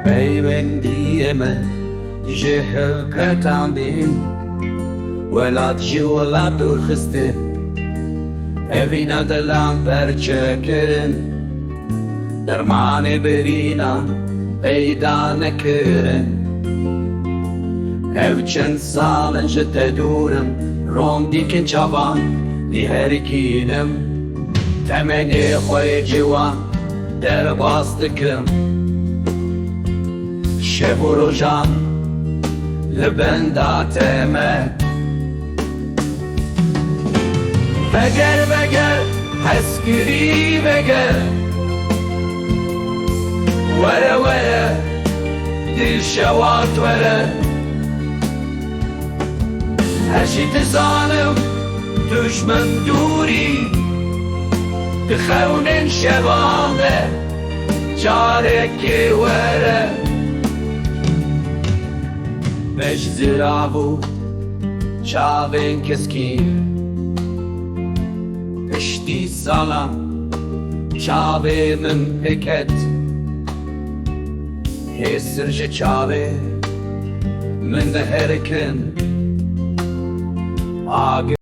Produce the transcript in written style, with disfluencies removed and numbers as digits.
Peyvendi me jihel katambin Velat jiwalat urkhiste Evina delam perçekerin Dermane berina peyda nekirin Evçen salen jete durum Rom dikin çaban Li herikinim Temeni khoy ciwan Der bastıkım Şevurujan Lebenda teme Veger Heskiri veger Vere Dil şevat vere Her şey tezanım Düşman duri Tıxevnin şevande Çareki vere Beş ziravu Çavin keskin Peşti salam Çavimin peket Hesirce çavi Min de herikin